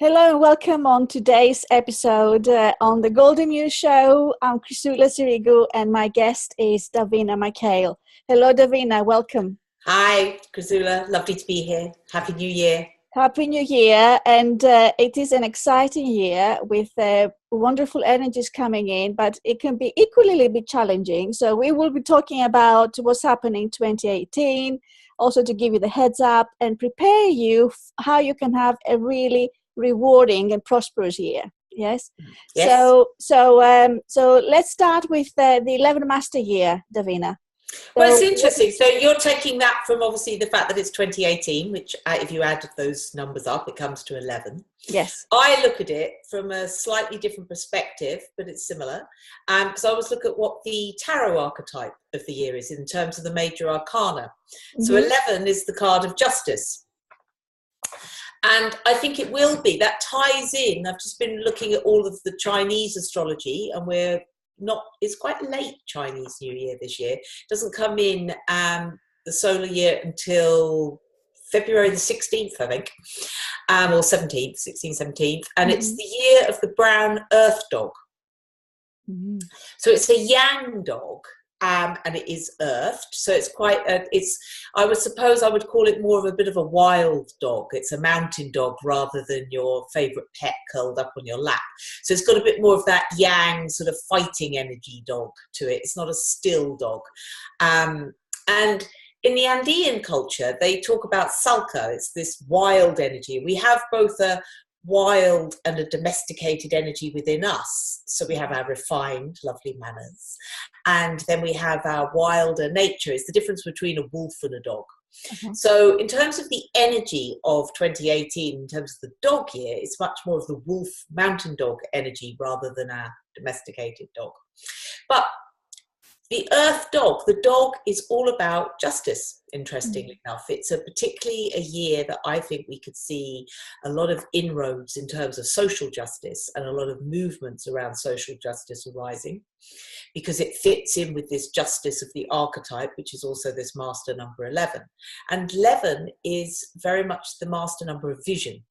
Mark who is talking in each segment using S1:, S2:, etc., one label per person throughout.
S1: Hello and welcome on today's episode on the Golden Muse Show. I'm Chrisoula Sirigou and my guest is Davina MacKail. Hello Davina, welcome.
S2: Hi Chrisoula, lovely to be here. Happy New Year.
S1: Happy New Year, and it is an exciting year with wonderful energies coming in, but it can be equally a bit challenging. So we will be talking about what's happening in 2018, also to give you the heads up and prepare you how you can have a really rewarding and prosperous year. Yes.
S2: Yes.
S1: So let's start with the 11 Master Year, Davina.
S2: Well, it's interesting. So you're taking that from obviously the fact that it's 2018, which if you add those numbers up, it comes to 11.
S1: Yes.
S2: I look at it from a slightly different perspective, but it's similar. Because I always look at what the tarot archetype of the year is in terms of the major arcana. Mm-hmm. So 11 is the card of justice. And I think it will be. That ties in. I've just been looking at all of the Chinese astrology, and it's quite late Chinese New Year this year. It doesn't come in the solar year until February the 16th, I think, or 17th, 16th, 17th. And it's the year of the brown earth dog. Mm-hmm. So it's a yang dog. And it is earthed, so it's quite. I would suppose I would call it more of a bit of a wild dog. It's a mountain dog rather than your favourite pet curled up on your lap. So it's got a bit more of that yang sort of fighting energy dog to it. It's not a still dog. And in the Andean culture, they talk about sulca. It's this wild energy. We have both a wild and a domesticated energy within us. So we have our refined, lovely manners. And then we have our wilder nature. It's the difference between a wolf and a dog. Uh-huh. So in terms of the energy of 2018, in terms of the dog year, it's much more of the wolf mountain dog energy rather than our domesticated dog. But the earth dog, the dog is all about justice, interestingly enough. It's particularly a year that I think we could see a lot of inroads in terms of social justice and a lot of movements around social justice arising, because it fits in with this justice of the archetype, which is also this master number 11. And 11 is very much the master number of vision.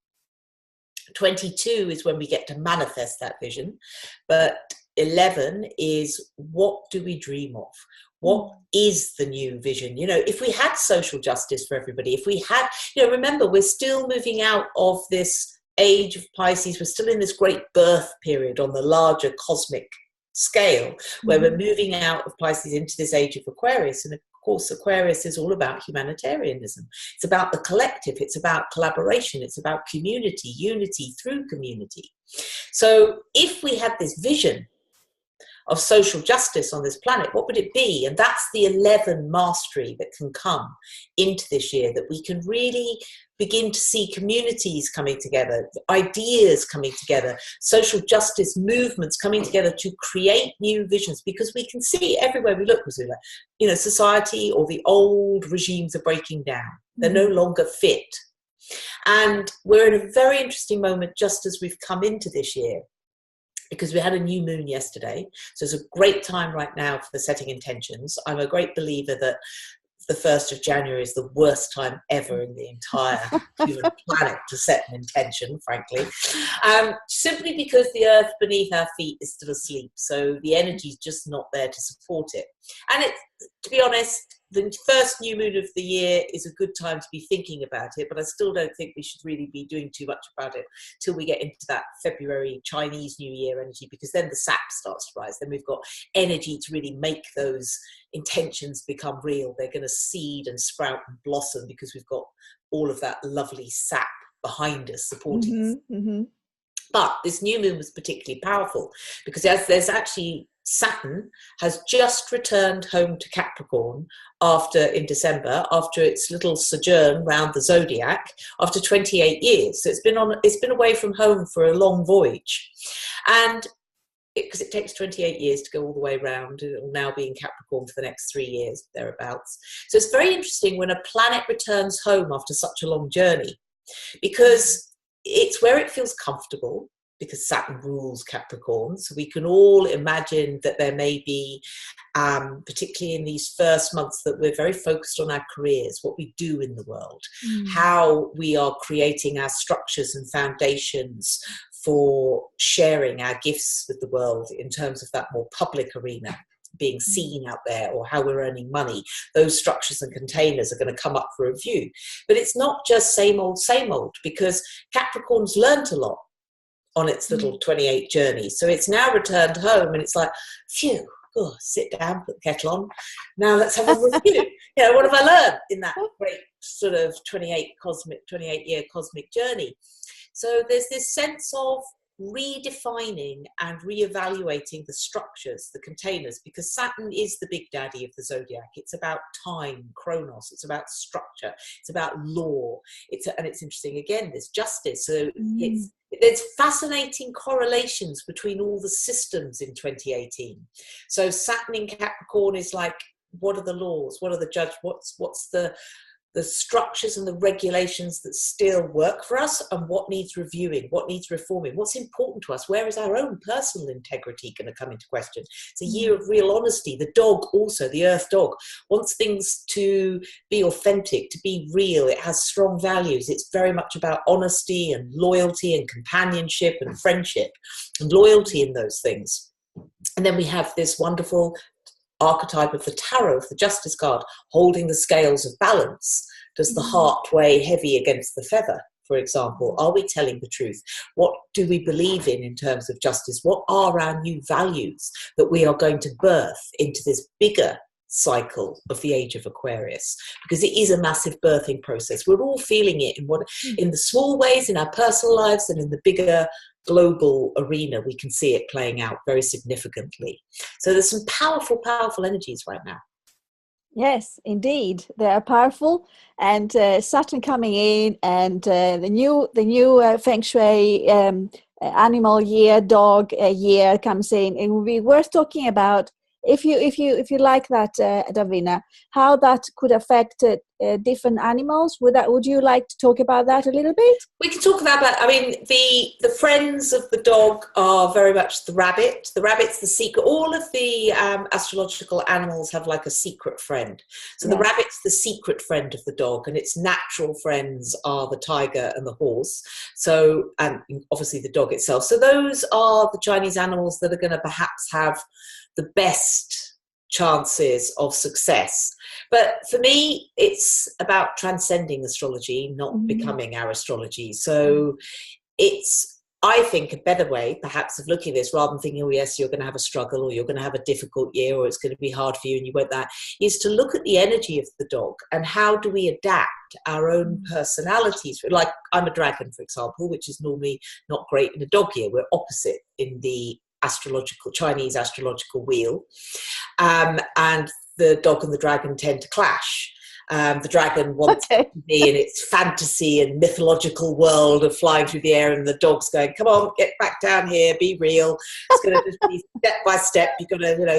S2: 22 is when we get to manifest that vision, but 11 is what do we dream of? What is the new vision? You know, if we had social justice for everybody, if we had, remember, we're still moving out of this age of Pisces. We're still in this great birth period on the larger cosmic scale, where we're moving out of Pisces into this age of Aquarius. And of course, Aquarius is all about humanitarianism. It's about the collective. It's about collaboration. It's about community, unity through community. So if we had this vision of social justice on this planet, what would it be? And that's the 11 mastery that can come into this year, that we can really begin to see communities coming together, ideas coming together, social justice movements coming together to create new visions, because we can see everywhere we look, Chrisoula, society or the old regimes are breaking down. They're no longer fit. And we're in a very interesting moment just as we've come into this year, because we had a new moon yesterday. So it's a great time right now for setting intentions. I'm a great believer that the 1st of January is the worst time ever in the entire human planet to set an intention, frankly. Simply because the earth beneath our feet is still asleep. So the energy is just not there to support it. And to be honest, the first new moon of the year is a good time to be thinking about it, but I still don't think we should really be doing too much about it till we get into that February Chinese New Year energy, because then the sap starts to rise. Then we've got energy to really make those intentions become real. They're going to seed and sprout and blossom because we've got all of that lovely sap behind us supporting us. Mm-hmm. But this new moon was particularly powerful because there's actually Saturn has just returned home to Capricorn in December after its little sojourn round the zodiac after 28 years. So it's been away from home for a long voyage, and because it takes 28 years to go all the way round, it will now be in Capricorn for the next 3 years thereabouts. So it's very interesting when a planet returns home after such a long journey, because it's where it feels comfortable. because Saturn rules Capricorn. So we can all imagine that there may be, particularly in these first months, that we're very focused on our careers, what we do in the world, how we are creating our structures and foundations for sharing our gifts with the world in terms of that more public arena, being seen out there, or how we're earning money. Those structures and containers are going to come up for review. But it's not just same old, because Capricorn's learnt a lot on its little 28 journey. So it's now returned home, and it's like, phew, oh, sit down, put the kettle on. Now let's have a review. What have I learned in that great sort of 28-year cosmic journey? So there's this sense of redefining and reevaluating the structures, the containers, because Saturn is the big daddy of the zodiac. It's about time, chronos. It's about structure. It's about law. And it's interesting again, there's justice. So there's fascinating correlations between all the systems in 2018. So Saturn in Capricorn is like, what are the laws? What are the what's the structures and the regulations that still work for us, and what needs reviewing, what needs reforming, what's important to us, where is our own personal integrity going to come into question. It's a year of real honesty. The dog also, the earth dog, wants things to be authentic, to be real. It has strong values. It's very much about honesty and loyalty and companionship and friendship and loyalty in those things. And then we have this wonderful archetype of the tarot, of the justice card, holding the scales of balance. Does the heart weigh heavy against the feather, for example? Are we telling the truth? What do we believe in terms of justice? What are our new values that we are going to birth into this bigger cycle of the age of Aquarius? Because it is a massive birthing process. We're all feeling it in the small ways in our personal lives, and in the bigger global arena we can see it playing out very significantly. So there's some powerful energies right now.
S1: Yes, indeed, they are powerful, and Saturn coming in, and the new Feng Shui animal year, dog year comes in. It will be worth talking about, if you like that, Davina, how that could affect different animals. Would you like to talk about that a little bit?
S2: We can talk about that. I mean, the friends of the dog are very much the rabbit. The rabbit's the secret. All of the astrological animals have like a secret friend. So the rabbit's the secret friend of the dog, and its natural friends are the tiger and the horse. So, and obviously the dog itself. So those are the Chinese animals that are going to perhaps have the best chances of success. But for me, it's about transcending astrology, not becoming our astrology. So it's, I think, a better way perhaps of looking at this, rather than thinking, oh yes, you're going to have a struggle, or you're going to have a difficult year, or it's going to be hard for you and you won't, that is to look at the energy of the dog, and how do we adapt our own personalities. Like I'm a dragon, for example, which is normally not great in a dog year. We're opposite in the Chinese astrological wheel, and the dog and the dragon tend to clash. The dragon wants to be in its fantasy and mythological world of flying through the air, and the dog's going, come on, get back down here, be real. It's going to just be step by step. You're going to,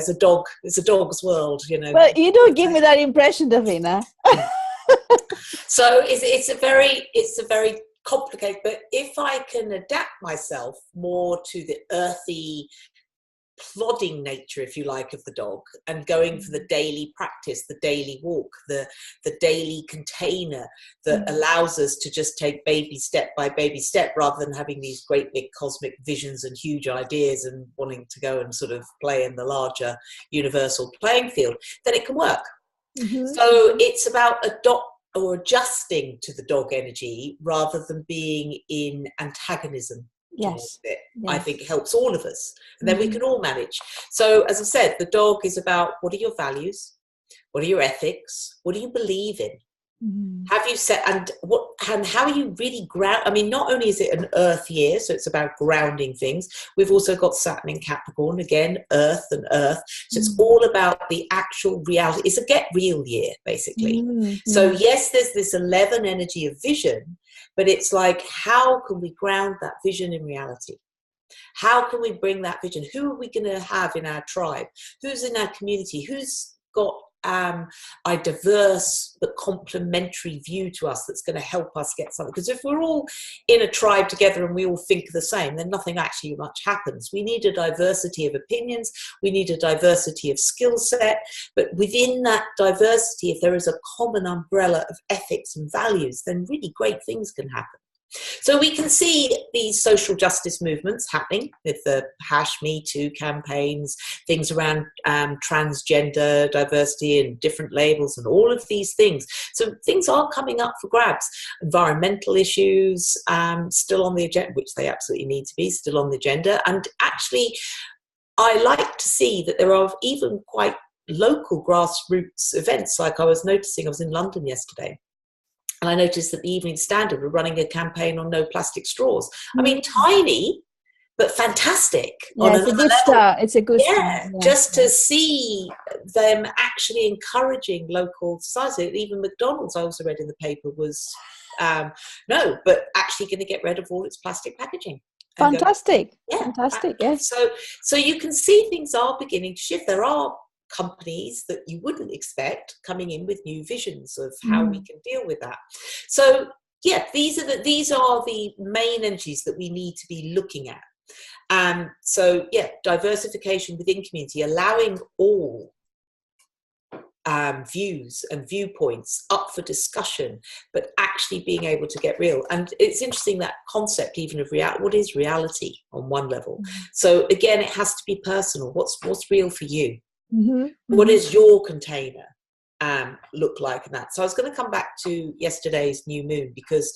S2: it's a dog's world,
S1: Well, you don't give me that impression, Davina.
S2: So it's a very complicated, but if I can adapt myself more to the earthy, plodding nature, if you like, of the dog, and going for the daily practice, the daily walk, the daily container that allows us to just take baby step by baby step, rather than having these great big cosmic visions and huge ideas and wanting to go and sort of play in the larger universal playing field, then it can work. So it's about adjusting to the dog energy rather than being in antagonism.
S1: Yes.
S2: I think it helps all of us, and then we can all manage. So as I said, the dog is about, what are your values, what are your ethics, what do you believe in, have you set, and how are you really I mean, not only is it an earth year, so it's about grounding things, we've also got Saturn in Capricorn, again, earth, so it's all about the actual reality. It's a get real year, basically. So yes, there's this 11 energy of vision, but it's like, how can we ground that vision in reality? How can we bring that vision? Who are we going to have in our tribe? Who's in our community? Who's got a diverse but complementary view to us that's going to help us get something. Because if we're all in a tribe together and we all think the same, then nothing actually much happens. We need a diversity of opinions, we need a diversity of skill set, but within that diversity, if there is a common umbrella of ethics and values, then really great things can happen. So we can see these social justice movements happening with the #MeToo campaigns, things around transgender diversity and different labels and all of these things. So things are coming up for grabs. Environmental issues still on the agenda, which they absolutely need to be, still on the agenda. And actually, I like to see that there are even quite local grassroots events. Like I was noticing, I was in London yesterday, and I noticed that the Evening Standard were running a campaign on no plastic straws. I mean, tiny, but fantastic.
S1: Yeah, it's a good start. It's a good start.
S2: Yeah, just to see them actually encouraging local society. Even McDonald's, I also read in the paper, was no, but actually going to get rid of all its plastic packaging.
S1: Fantastic. Fantastic, yes.
S2: So you can see things are beginning to shift. There are companies that you wouldn't expect coming in with new visions of how we can deal with that. So yeah, these are the main energies that we need to be looking at. So yeah, diversification within community, allowing all views and viewpoints up for discussion, but actually being able to get real. And it's interesting, that concept even of what is reality on one level. So again, it has to be personal. What's real for you? What does your container look like in that? So I was going to come back to yesterday's new moon, because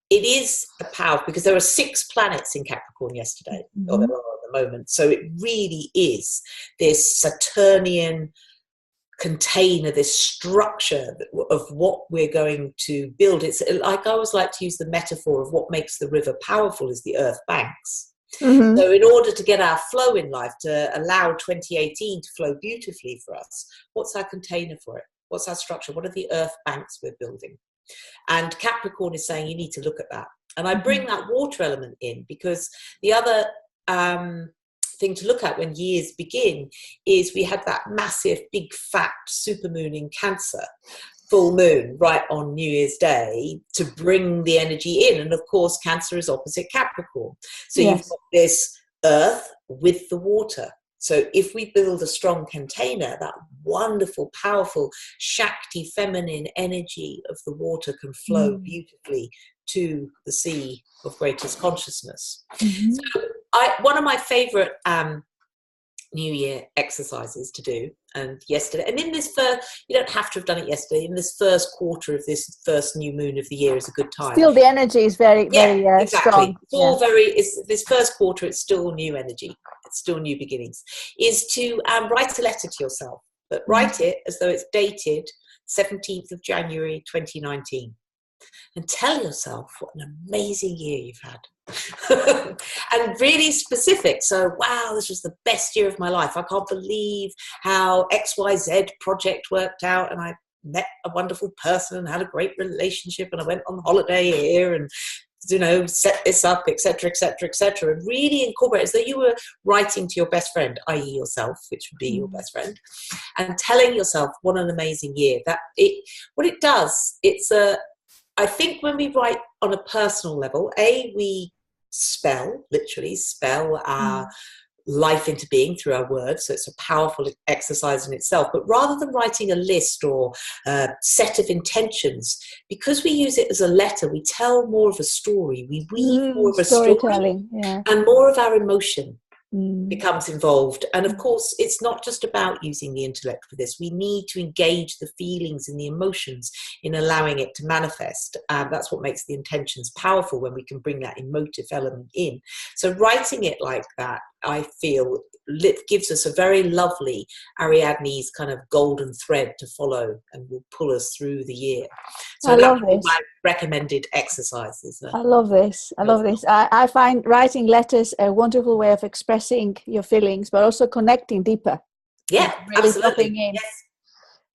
S2: it is a power, because there are 6 planets in Capricorn yesterday, or there are at the moment. So it really is this Saturnian container, this structure of what we're going to build. It's like, I always like to use the metaphor of what makes the river powerful is the earth banks. So in order to get our flow in life, to allow 2018 to flow beautifully for us, what's our container for it? What's our structure? What are the earth banks we're building? And Capricorn is saying you need to look at that. And I bring that water element in, because the other thing to look at when years begin is we had that massive, big, fat supermoon in Cancer, full moon right on New Year's Day, to bring the energy in. And of course, Cancer is opposite Capricorn. So you've got this earth with the water. So if we build a strong container, that wonderful, powerful, Shakti feminine energy of the water can flow beautifully to the sea of greatest consciousness. So one of my favorite New Year exercises to do, and yesterday, and in this first, you don't have to have done it yesterday, in this first quarter of this first new moon of the year is a good time.
S1: Still the energy is very
S2: exactly.
S1: strong.
S2: It's all this first quarter, it's still new energy, it's still new beginnings, is to write a letter to yourself, but write it as though it's dated 17th of January 2019, and tell yourself what an amazing year you've had. And really specific. So, wow, this was the best year of my life. I can't believe how XYZ project worked out, and I met a wonderful person and had a great relationship, and I went on holiday here and, you know, set this up, etc., etc., etc. And really incorporate, as though you were writing to your best friend, i.e. yourself, which would be your best friend, and telling yourself what an amazing year. What it does, I think when we write on a personal level, we literally spell our life into being through our words. So it's a powerful exercise in itself. But rather than writing a list or a set of intentions, because we use it as a letter, we tell more of a story. We weave more of a story, and more of our emotion becomes involved. And of course, it's not just about using the intellect for this. We need to engage the feelings and the emotions in allowing it to manifest. That's what makes the intentions powerful, when we can bring that emotive element in. So writing it like that, I feel, gives us a very lovely Ariadne's kind of golden thread to follow, and will pull us through the year. So that's my recommended exercises.
S1: I love this. I find writing letters a wonderful way of expressing your feelings, but also connecting deeper.
S2: Yeah,
S1: really
S2: absolutely.
S1: In. Yes.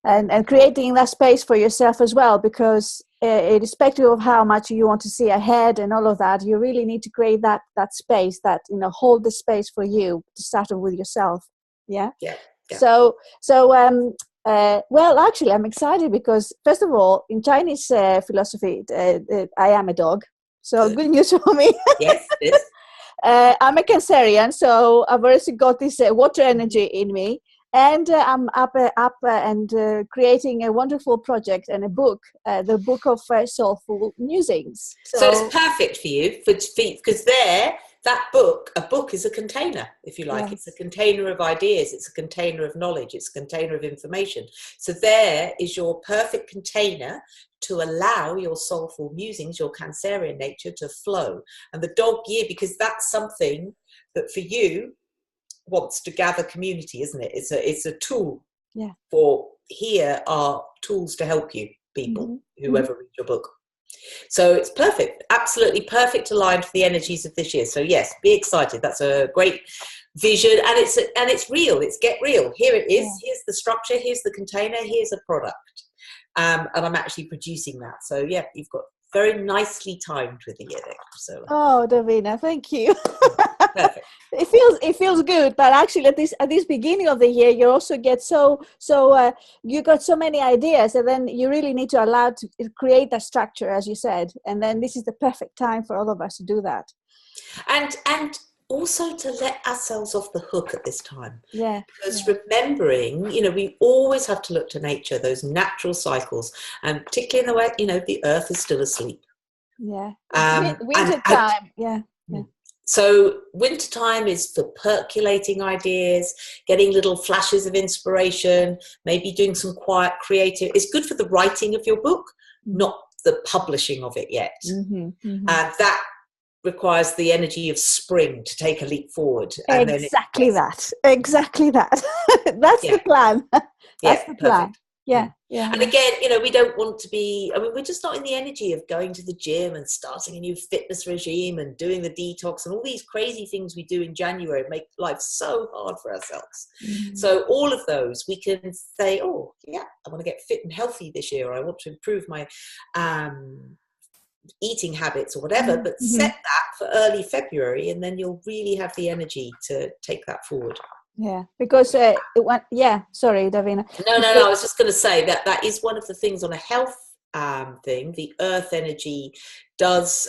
S1: And creating that space for yourself as well, because irrespective of how much you want to see ahead and all of that, you really need to create that space, that, you know, hold the space for you to start with yourself. Yeah.
S2: Yeah.
S1: So Well, actually, I'm excited because, first of all, in Chinese philosophy, I am a dog. So good news for me.
S2: Yes, it is.
S1: I'm a Cancerian, so I've already got this water energy in me. And I'm up and creating a wonderful project and a book, the book of soulful musings.
S2: So it's perfect for you, because a book is a container, if you like.
S1: Yes.
S2: It's a container of ideas. It's a container of knowledge. It's a container of information. So there is your perfect container to allow your soulful musings, your Cancerian nature, to flow. And the dog year, because that's something that for you wants to gather community, isn't it? It's a tool.
S1: Yeah.
S2: For here are tools to help you, people, whoever read your book. So it's perfect, absolutely perfect aligned for the energies of this year. So yes, be excited. That's a great vision, and it's real. It's get real. Here it is. Here's the structure. Here's the container. Here's a product, and I'm actually producing that. So yeah, you've got very nicely timed with the year there, Chrisoula.
S1: Oh, Davina, thank you.
S2: Perfect.
S1: It feels good, but actually at this beginning of the year, you also get you got so many ideas, and then you really need to allow to create that structure, as you said, and then this is the perfect time for all of us to do that.
S2: And also to let ourselves off the hook at this time.
S1: Yeah.
S2: Because remembering, we always have to look to nature, those natural cycles, and particularly in the way, the earth is still asleep.
S1: Yeah. Winter time. Yeah.
S2: So wintertime is for percolating ideas, getting little flashes of inspiration, maybe doing some quiet creative. It's good for the writing of your book, not the publishing of it yet. And that requires the energy of spring to take a leap forward. And
S1: exactly that. That's the plan. That's the plan. Yeah.
S2: And again, we don't want to be, we're just not in the energy of going to the gym and starting a new fitness regime and doing the detox and all these crazy things we do in January make life so hard for ourselves. So all of those, we can say, oh, yeah, I want to get fit and healthy this year, or I want to improve my eating habits or whatever, but set that for early February, and then you'll really have the energy to take that forward.
S1: Yeah, because sorry, Davina.
S2: No, I was just going to say that is one of the things on a health thing. The earth energy does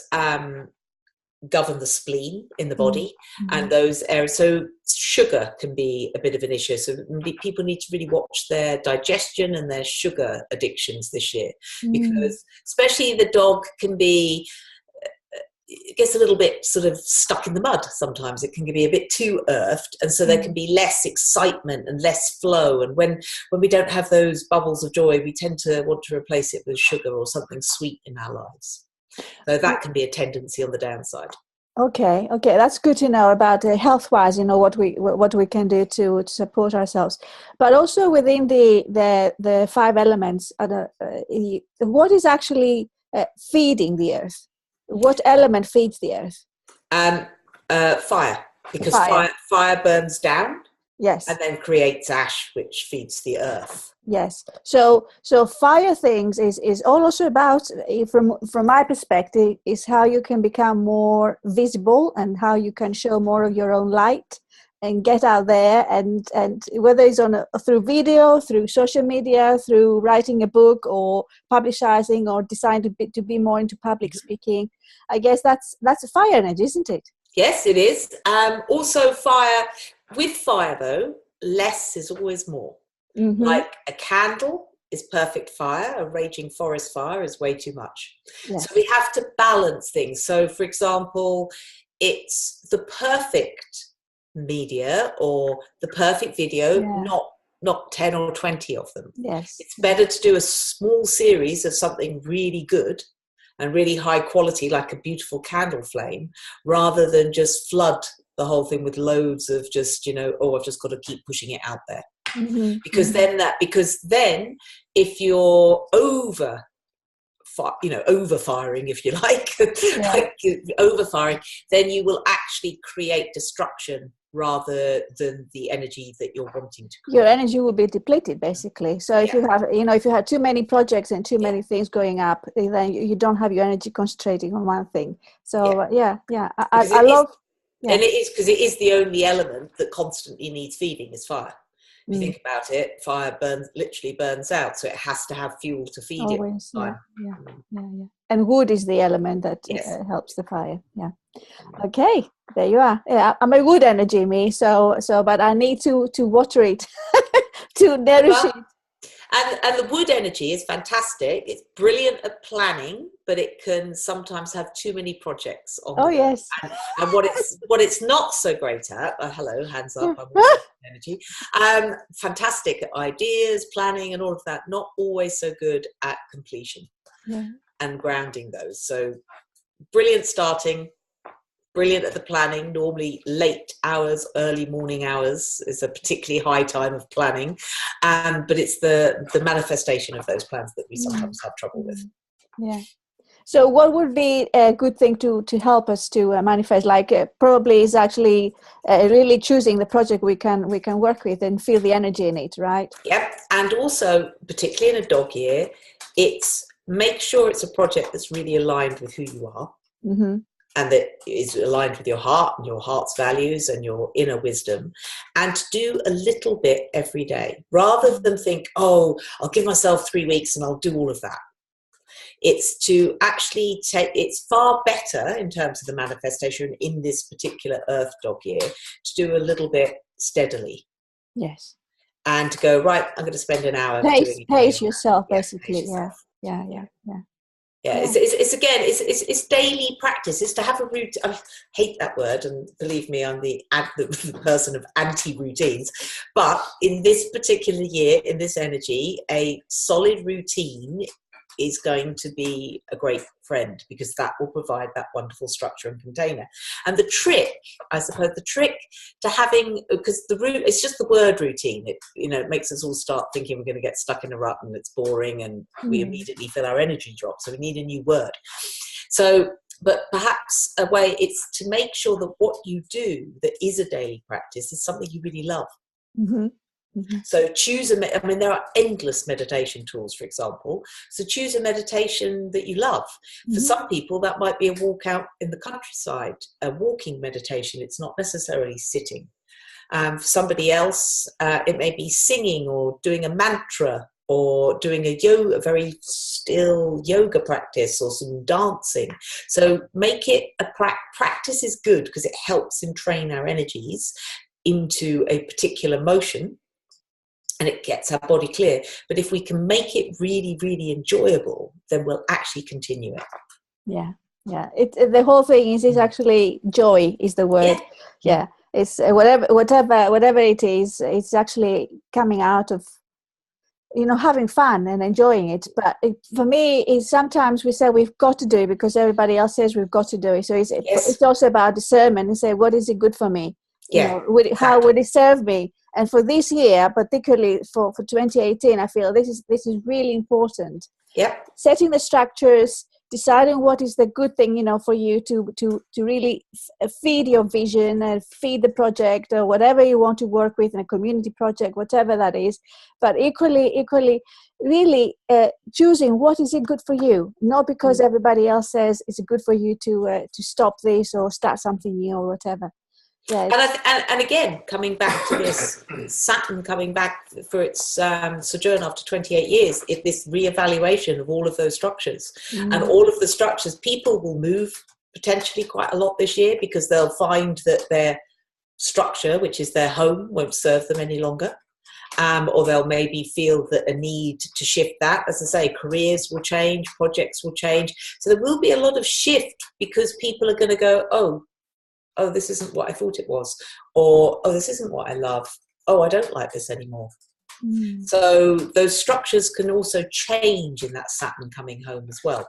S2: govern the spleen in the body and those areas. So sugar can be a bit of an issue. So people need to really watch their digestion and their sugar addictions this year, because especially the dog can be, it gets a little bit sort of stuck in the mud sometimes. It can be a bit too earthed, and so there can be less excitement and less flow, and when we don't have those bubbles of joy, we tend to want to replace it with sugar or something sweet in our lives. So that can be a tendency on the downside.
S1: Okay, that's good to know about health-wise. What we can do to support ourselves, but also within the 5 elements. What is actually feeding the earth? What element feeds the earth?
S2: Fire, because fire burns down.
S1: Yes.
S2: And then creates ash, which feeds the earth.
S1: Yes. So fire things is also about, from my perspective, is how you can become more visible and how you can show more of your own light and get out there, and whether it's through video, through social media, through writing a book or publicizing, or deciding to be more into public speaking. I guess that's a fire energy, isn't it?
S2: Yes, it is. Also fire. With fire, though, less is always more. Like a candle is perfect fire. A raging forest fire is way too much. Yes. So we have to balance things. So, for example, it's the perfect media or the perfect video, not 10 or 20 of them.
S1: Yes.
S2: It's better to do a small series of something really good and really high quality, like a beautiful candle flame, rather than just flood the whole thing with loads of just, I've just got to keep pushing it out there. Because then if you're overfiring, if you like, overfiring, then you will actually create destruction rather than the energy that you're wanting to create.
S1: Your energy will be depleted, basically. So if you have too many projects and too many things going up, then you don't have your energy concentrating on one thing. So I love.
S2: Yeah. And it is, because it is the only element that constantly needs feeding is fire. If you think about it, fire literally burns out, so it has to have fuel to feed
S1: Always,
S2: it all the
S1: yeah,
S2: time.
S1: yeah. And wood is the element that helps the fire. Yeah. Okay, there you are. Yeah, I'm a wood energy, me. So, but I need to water it, to nourish it.
S2: And the wood energy is fantastic. It's brilliant at planning, but it can sometimes have too many projects on.
S1: Oh, yes.
S2: And what it's not so great at. Hello, hands up. I'm energy. Fantastic at ideas, planning, and all of that. Not always so good at completion and grounding those. So brilliant starting. Brilliant at the planning. Normally late hours, early morning hours is a particularly high time of planning, but it's the manifestation of those plans that we sometimes have trouble with.
S1: Yeah. So what would be a good thing to help us to manifest? Like probably is actually really choosing the project we can work with and feel the energy in it, right?
S2: Yep. And also, particularly in a dog year, it's make sure it's a project that's really aligned with who you are. Mm-hmm. And that is aligned with your heart and your heart's values and your inner wisdom, and to do a little bit every day, rather than think, oh, I'll give myself 3 weeks and I'll do all of that. It's to actually it's far better in terms of the manifestation in this particular Earth Dog year to do a little bit steadily.
S1: Yes.
S2: And to go, right, I'm going to spend an hour
S1: pace yourself, basically. Yeah.
S2: Yeah, it's daily practice. It's to have a routine. I hate that word, and believe me, I'm the person of anti-routines. But in this particular year, in this energy, a solid routine is going to be a great friend, because that will provide that wonderful structure and container. And the trick, I suppose, to having, because it's just the word routine. It makes us all start thinking we're going to get stuck in a rut and it's boring, and we immediately feel our energy drop. So we need a new word. So, but perhaps a way, it's to make sure that what you do that is a daily practice is something you really love. Mm-hmm. Mm-hmm. So there are endless meditation tools, for example. So choose a meditation that you love. Mm-hmm. For some people, that might be a walk out in the countryside, a walking meditation. It's not necessarily sitting. For somebody else, it may be singing or doing a mantra, or doing a very still yoga practice, or some dancing. So make it a practice is good, because it helps entrain our energies into a particular motion, and it gets our body clear. But if we can make it really, really enjoyable, then we'll actually continue it. Yeah. The whole thing is actually joy is the word. Yeah. It's whatever it is, it's actually coming out of, having fun and enjoying it. But for me, is sometimes we say we've got to do it because everybody else says we've got to do it. So it's also about discernment and say, what is it good for me? How would it serve me? And for this year, particularly for 2018, I feel this is really important. Yep. Setting the structures, deciding what is the good thing, for you to really feed your vision and feed the project or whatever you want to work with in a community project, whatever that is. But equally, really choosing what is it good for you, not because everybody else says it's good for you to stop this or start something new or whatever. Yes. And again, coming back to this, Saturn coming back for its sojourn after 28 years, this reevaluation of all of those structures. And all of the structures, people will move potentially quite a lot this year, because they'll find that their structure, which is their home, won't serve them any longer. Or they'll maybe feel that a need to shift that. As I say, careers will change, projects will change. So there will be a lot of shift, because people are going to go, oh, this isn't what I thought it was, or, oh, this isn't what I love. Oh, I don't like this anymore. So those structures can also change in that Saturn coming home as well.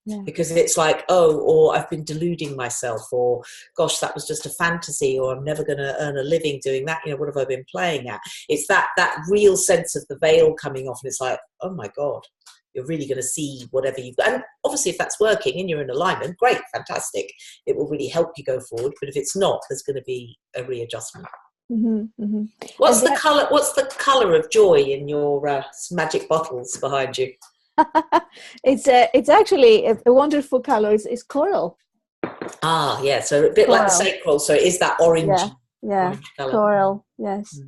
S2: Yeah. Because it's like, oh, or I've been deluding myself, or gosh, that was just a fantasy, or I'm never going to earn a living doing that. What have I been playing at? It's that real sense of the veil coming off, and it's like, oh my God, you're really going to see whatever you've got. And obviously, if that's working and you're in alignment, great, fantastic. It will really help you go forward. But if it's not, there's going to be a readjustment. Mm-hmm, mm-hmm. What's the colour of joy in your magic bottles behind you?
S1: It's actually a wonderful colour. It's coral.
S2: Ah, yeah. So a bit coral, like the sacral. So it is that orange.
S1: Yeah. Orange colour. Coral. Yes.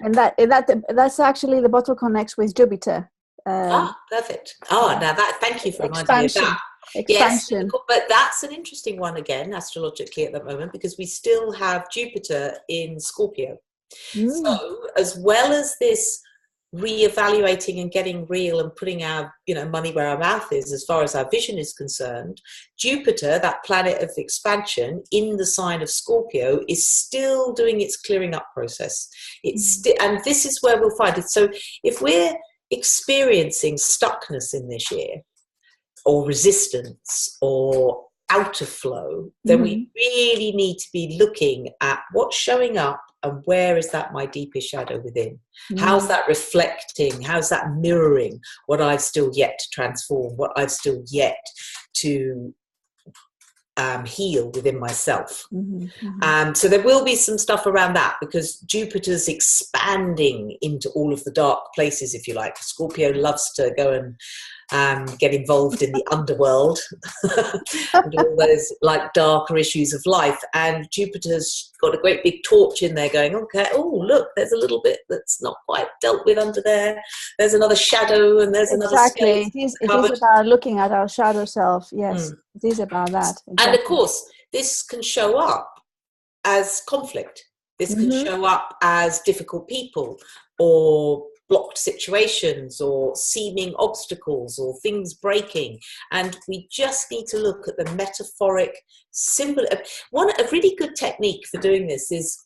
S1: And that's actually the bottle connects with Jupiter.
S2: Perfect. Now that, thank you for reminding me of that.
S1: Expansion.
S2: Yes, but that's an interesting one again, astrologically at the moment, because we still have Jupiter in Scorpio. So as well as this reevaluating and getting real and putting our money where our mouth is as far as our vision is concerned, Jupiter, that planet of expansion in the sign of Scorpio, is still doing its clearing up process. And this is where we'll find it. So if we're experiencing stuckness in this year, or resistance, or out of flow, then we really need to be looking at what's showing up and where is that my deepest shadow within. How's that reflecting? How's that mirroring what I've still yet to transform, what I've still yet to heal within myself. So there will be some stuff around that, because Jupiter's expanding into all of the dark places, if you like. Scorpio loves to go and get involved in the underworld and all those like darker issues of life, and Jupiter's got a great big torch in there going, okay, oh look, there's a little bit that's not quite dealt with under there's another shadow, and there's another
S1: it is about looking at our shadow self. Yes, it is about that. Exactly.
S2: And of course this can show up as conflict, this can show up as difficult people, or blocked situations, or seeming obstacles, or things breaking, and we just need to look at the metaphoric symbol. A really good technique for doing this is,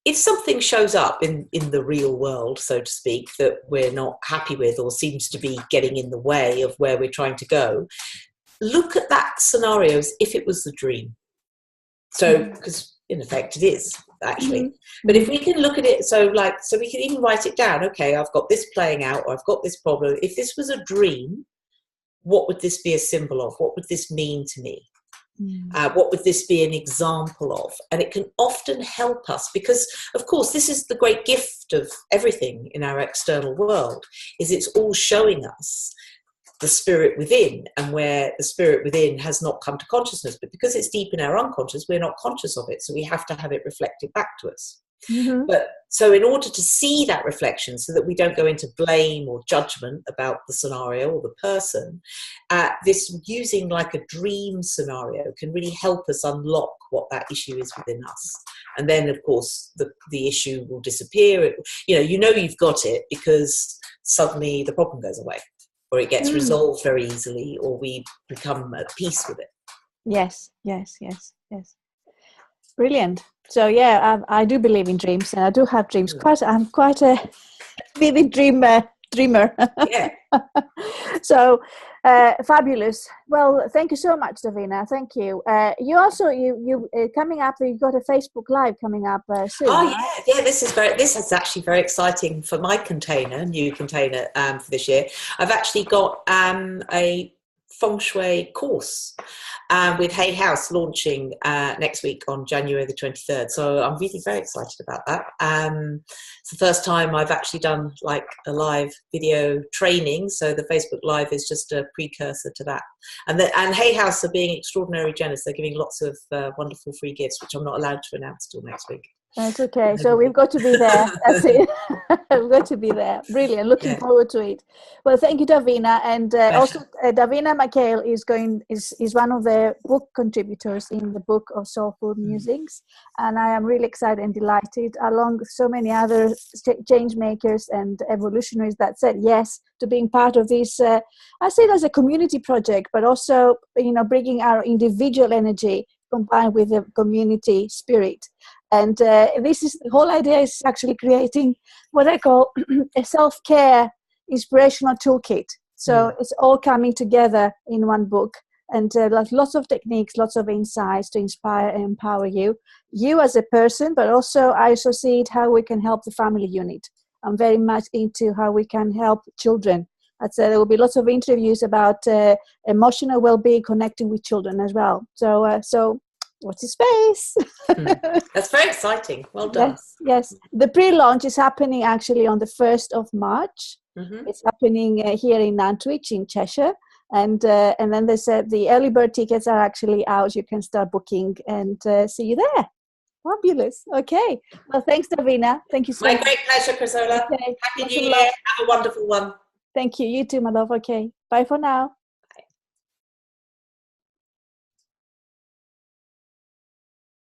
S2: if something shows up in the real world, so to speak, that we're not happy with or seems to be getting in the way of where we're trying to go, look at that scenario as if it was the dream. So, because in effect it is actually, but if we can look at it, so we can even write it down. Okay, I've got this playing out, or I've got this problem. If this was a dream, what would this be a symbol of? What would this mean to me? What would this be an example of? And it can often help us, because of course this is the great gift of everything in our external world, is it's all showing us the spirit within, and where the spirit within has not come to consciousness, but because it's deep in our unconscious, we're not conscious of it, so we have to have it reflected back to us. But so in order to see that reflection, so that we don't go into blame or judgment about the scenario or the person, this using like a dream scenario can really help us unlock what that issue is within us. And then of course the issue will disappear. You've got it, because suddenly the problem goes away, or it gets resolved very easily, or we become at peace with it. Yes.
S1: Brilliant. So I do believe in dreams, and I do have dreams. I'm quite a vivid dreamer.
S2: Yeah.
S1: So fabulous. Well, thank you so much, Davina. Thank you. You also you coming up. You've got a Facebook Live coming up soon.
S2: Oh yeah. This is actually very exciting for my new container for this year. I've actually got a feng shui course with Hay House launching next week on January the 23rd. So I'm really very excited about that. It's the first time I've actually done like a live video training. So the Facebook Live is just a precursor to that. And Hay House are being extraordinarily generous. They're giving lots of wonderful free gifts, which I'm not allowed to announce till next week.
S1: That's okay. So we've got to be there. That's it. We've got to be there. Brilliant. Looking forward to it. Well, thank you, Davina. And also, Davina MacKail is one of the book contributors in the book of Soulful Musings. And I am really excited and delighted, along with so many other change makers and evolutionaries that said yes to being part of this. I see it as a community project, but also, bringing our individual energy combined with the community spirit. And the whole idea is actually creating what I call a self-care inspirational toolkit. So it's all coming together in one book, and lots of techniques, lots of insights to inspire and empower you as a person, but also I also see it how we can help the family unit. I'm very much into how we can help children. There will be lots of interviews about emotional well-being, connecting with children as well. So watch this space.
S2: That's very exciting. Well done.
S1: Yes. The pre-launch is happening actually on the 1st of March. It's happening here in Nantwich in Cheshire. And then there's the early bird tickets are actually out. You can start booking and see you there. Fabulous. Okay. Well, thanks, Davina. Thank you so
S2: My
S1: much.
S2: great pleasure, Chrisoula.
S1: Okay.
S2: Happy
S1: Lots
S2: New
S1: of
S2: Year.
S1: love.
S2: Have a wonderful one.
S1: Thank you. You too, my love. Okay. Bye for now.